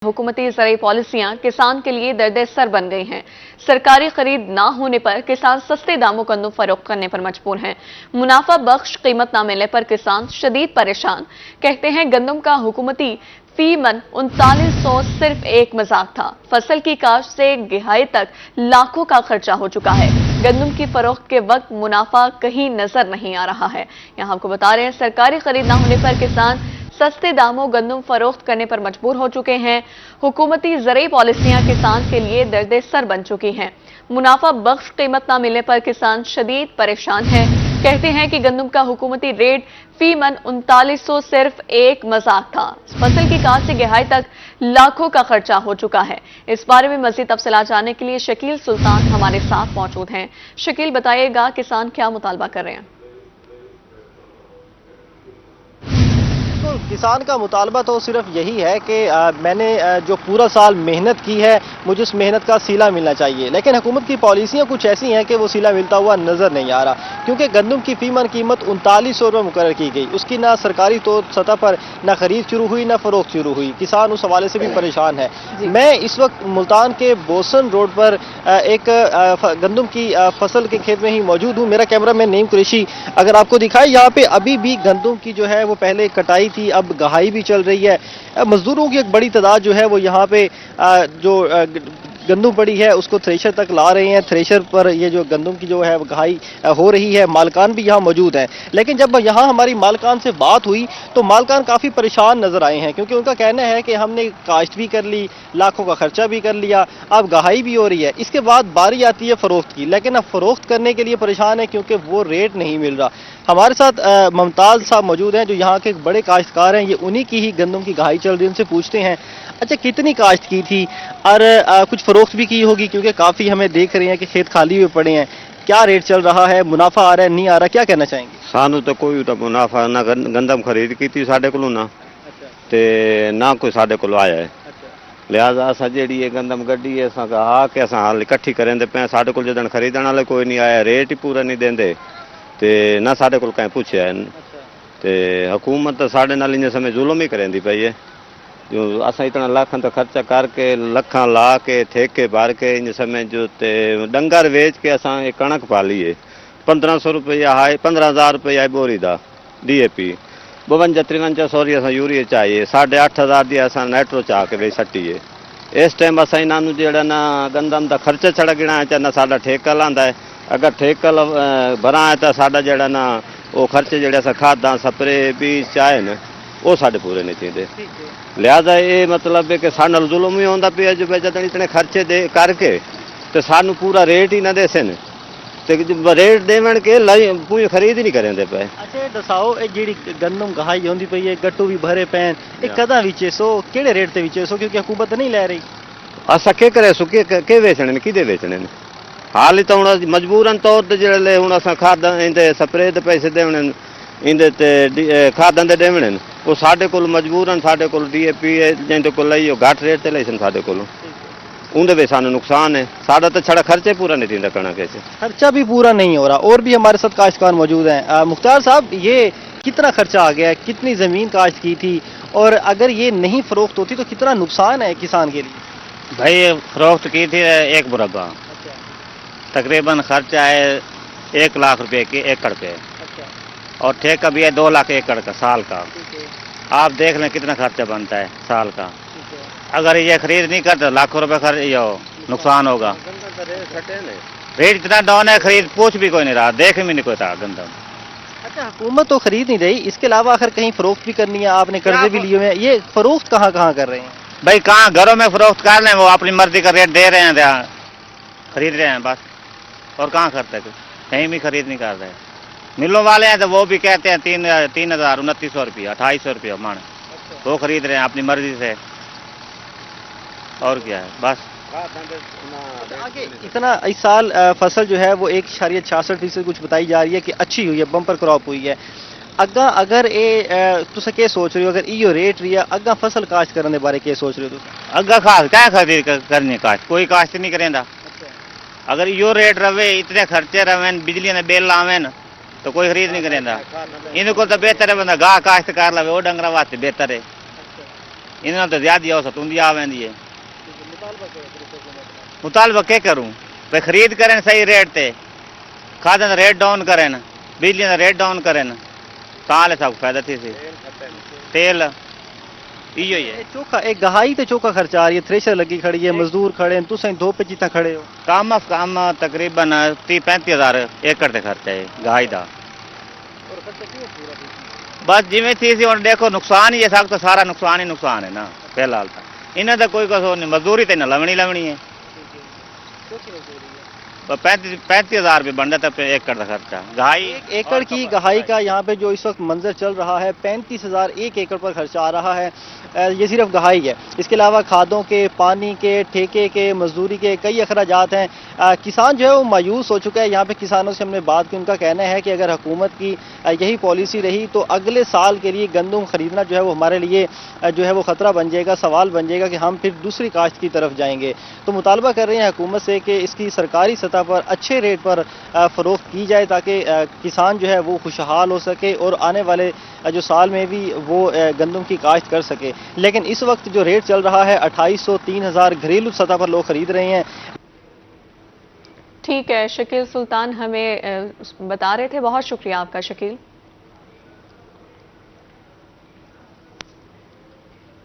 हुकूमती ज़राई पॉलिसियां किसान के लिए दर्द सर बन गई हैं। सरकारी खरीद ना होने पर किसान सस्ते दामों गंदम फरोख्त करने पर मजबूर हैं। मुनाफा बख्श कीमत ना मिलने पर किसान शदीद परेशान। कहते हैं गंदम का हुकूमती फी मन 3900 सिर्फ एक मजाक था। फसल की काश्त से गिहाई तक लाखों का खर्चा हो चुका है। गंदम की फरोख्त के वक्त मुनाफा कहीं नजर नहीं आ रहा है। यहाँ आपको बता रहे हैं सरकारी खरीद ना होने पर किसान सस्ते दामों गंदम फरोख्त करने पर मजबूर हो चुके हैं। हुकूमती ज़राई पॉलिसियां किसान के लिए दर्द सर बन चुकी हैं। मुनाफा बख्श कीमत न मिलने पर किसान शदीद परेशान है। कहते हैं कि गंदम का हुकूमती रेट फी मन 3900 सिर्फ एक मजाक था। फसल की काश्त से गिहाई तक लाखों का खर्चा हो चुका है। इस बारे में मजीद तफसीलात जानने के लिए शकील सुल्तान हमारे साथ मौजूद हैं। शकील, बताइएगा किसान क्या मुतालबा कर रहे हैं? किसान का मुतालबा तो सिर्फ यही है कि मैंने जो पूरा साल मेहनत की है मुझे उस मेहनत का सिला मिलना चाहिए, लेकिन हुकूमत की पॉलिसियां कुछ ऐसी हैं कि वो सिला मिलता हुआ नजर नहीं आ रहा, क्योंकि गंदम की फी मन कीमत 3900 रुपये मुकर्रर की गई। उसकी ना सरकारी तौर सतह पर ना खरीद शुरू हुई ना फरोख्त शुरू हुई। किसान उस हवाले से भी परेशान है। मैं इस वक्त मुल्तान के बोसन रोड पर एक गंदम की फसल के खेत में ही मौजूद हूँ। मेरा कैमरा मैन नईम कुरैशी अगर आपको दिखाए, यहाँ पे अभी भी गंदम की जो है वो पहले कटाई थी, अब गहाई भी चल रही है। मजदूरों की एक बड़ी तादाद जो है वो यहाँ पे जो गंदम पड़ी है उसको थ्रेशर तक ला रहे हैं। थ्रेशर पर ये जो गंदम की जो है गहाई हो रही है। मालकान भी यहाँ मौजूद हैं, लेकिन जब यहाँ हमारी मालकान से बात हुई तो मालकान काफ़ी परेशान नजर आए हैं, क्योंकि उनका कहना है कि हमने काश्त भी कर ली, लाखों का खर्चा भी कर लिया, अब गहाई भी हो रही है, इसके बाद बारी आती है फ़रोख्त की, लेकिन अब फ़रोख्त करने के लिए परेशान है क्योंकि वो रेट नहीं मिल रहा। हमारे साथ मुमताज़ साहब मौजूद हैं जो यहाँ के बड़े काश्तकार हैं। ये उन्हीं की ही गंदम की गहाई चल रही है, उनसे पूछते हैं अच्छा कितनी काश्त की थी और कुछ फरोख्त भी की होगी, क्योंकि काफ़ी हमें देख रहे हैं कि खेत खाली हुए पड़े हैं। क्या रेट चल रहा है, मुनाफा आ रहा है नहीं आ रहा, क्या कहना चाहेंगे? सानू तो कोई मुनाफा ना गंदम खरीद की साढ़े को ना ते ना कोई साढ़े को आया है। लिहाजा असा जी गंदम गड्डी है आके अस हाल इकट्ठी करें पे साढ़े को जदन खरीदने वाले कोई नहीं आया, रेट ही पूरा नहीं देंदे ते ना साढ़े को कहीं पूछया है। ते हुकूमत तो साढ़े नाल इन समय जुल्म ही करेंदी पई है। जो असा इतना लाखन तो खर्चा करके लखा ला के ठेके भर के इन समय जो ते डंगर वेच के असा कणक पाली है। 1500 रुपया है, 15,000 रुपया है बोरी दा DAP, 52-53 असा यूरिया चाहिए, 8,500 दी असा नाइट्रो चाह के वे सट्टी है। इस टाइम असा इन्हों जो ना गंदम का खर्चा छड़ा गिना है ना साडा ठेका लांदा है। अगर ठेका भरा है तो साडा जड़ा ना वो खर्चे जो खादा स्प्रे बीज चाहे न वो साढ़े पूरे नहीं चाहिए। लिहाजा ये मतलब है कि साढ़े नाल जुल्म ही होंदा पिया जो जदन इतने खर्चे दे करके तो सानू पूरा रेट ही ना देसन ते रेट देवन के पूरी खरीद ही नहीं करेंदे पे। अच्छा दसाओ जी गंदम गहाई होंदी पई है, गट्टू भी भरे पैन, कदा विचे सो केड़े रेट ते विचे सो, क्योंकि हुकूमत नहीं लै रही। असा के करे सो के वेचने ने किदे वेचने ने हाल ही तो हुण मजबूरन तौर ते जेड़े हुण असा खाद इंदे स्प्रे दे पैसे देवणे इंदे ते खादां दे देवणे वो साढ़े को मजबूरन साढ़े को DAP जिंदे को लई घट रेट ते लईसन साढ़े को उनके भी सानू नुकसान है। साढ़ा तो छड़ा खर्चे पूरा नहीं थींदा कणक के खर्चा भी पूरा नहीं हो रहा। और भी हमारे साथ काश्तकार मौजूद हैं। मुख्तार साहब, ये कितना खर्चा आ गया है, कितनी ज़मीन काश्त की थी और अगर ये नहीं फरोख्त होती तो कितना नुकसान है किसान के लिए? भाई फरोख्त की थी एक मुरब्बा, तकरीबन खर्चा है 1 लाख रुपए के एकड़ पे, और ठेका भी है 2 लाख एकड़ का साल का। आप देख लें कितना खर्चा बनता है साल का। अगर ये खरीद नहीं करते लाखों रुपए नुकसान होगा। रेट इतना डाउन है, खरीद पूछ भी कोई नहीं रहा, देख भी नहीं कोई था गंदम। अच्छा, हुकूमत तो खरीद नहीं रही, इसके अलावा आखिर कहीं फरोख्त भी करनी है, आपने कर्जे भी लिए हुए हैं, ये फरोख्त कहाँ कहाँ कर रहे हैं? भाई कहाँ घरों में फरोख्त कर रहे हैं, वो अपनी मर्जी का रेट दे रहे हैं, खरीद रहे हैं बस, और कहाँ करते कहीं भी खरीद नहीं कर रहे। मिलों वाले हैं तो वो भी कहते हैं 3,2900 रुपया 2800 रुपया मन, वो खरीद रहे हैं अपनी मर्जी से, और क्या है बस। आगे इतना इस साल फसल जो है वो 1.66% कुछ बताई जा रही है कि अच्छी हुई है, बम्पर क्रॉप हुई है। अग्गा अगर ये तुसा क्या सोच रहे हो, अगर इो रेट रही है अग्गा फसल काश्त करने बारे क्या सोच रहे हो तुसा? अग्गा खास क्या खरीद करनी काश्त, कोई काश्त नहीं करेंदा। अगर यो रेट रवे, इतने खर्चे रवे, बिजली ने बिल आवे तो कोई खरीद नहीं करेंदा। इनको तो बेहतर है बंदा गाह काश्त कर लवे, वो डंगरा वास्ते बेहतर है। इन्होंने तो ज्यादा औसत ऊंधी आ वेंदी है। मुतालबा क्या करूं भाई, खरीद करें सही रेट ते, खाद का रेट डाउन करें, बिजली का रेट डाउन करें, ताले सब फायदा थी सी। तेल इयो ही है। चोखा एक गहाई ते चोखा खर्चा आ रही है, थ्रेशर लगी खड़ी है, मजदूर खड़े हैं, तुम दो पे जितना खड़े हो। कम अज कम तकरीबन 30-35 हज़ार एकड़ ते खर्चा है गहाई का। बस जिमें थी सी हुण देखो नुकसान ही है, सब तो सारा नुकसान ही नुकसान है ना। फिलहाल तो इन्हें तो कोई कसो नहीं, मजदूरी तो इन्हें लवनी है। 35 हज़ार रुपये बन जाता है एकड़ का खर्चा गहाई। एक एकड़ की गहाई का यहाँ पे जो इस वक्त मंजर चल रहा है, 35,000 एक एकड़ पर खर्चा आ रहा है। ये सिर्फ गहाई है, इसके अलावा खादों के, पानी के, ठेके के, मजदूरी के कई अखराजात हैं। किसान जो है वो मायूस हो चुका है। यहाँ पे किसानों से हमने बात की, उनका कहना है कि अगर हुकूमत की यही पॉलिसी रही तो अगले साल के लिए गंदम खरीदना जो है वो हमारे लिए जो है वो खतरा बन जाएगा, सवाल बन जाएगा कि हम फिर दूसरी काश्त की तरफ जाएंगे। तो मुतालबा कर रहे हैं हुकूमत से कि इसकी सरकारी सतह पर अच्छे रेट पर फरोख्त की जाए ताकि किसान जो है वो खुशहाल हो सके और आने वाले जो साल में भी वो गंदम की काश्त कर सके। लेकिन इस वक्त जो रेट चल रहा है 2800-3000 घरेलू सतह पर लोग खरीद रहे हैं। ठीक है, शकील सुल्तान हमें बता रहे थे, बहुत शुक्रिया आपका शकील।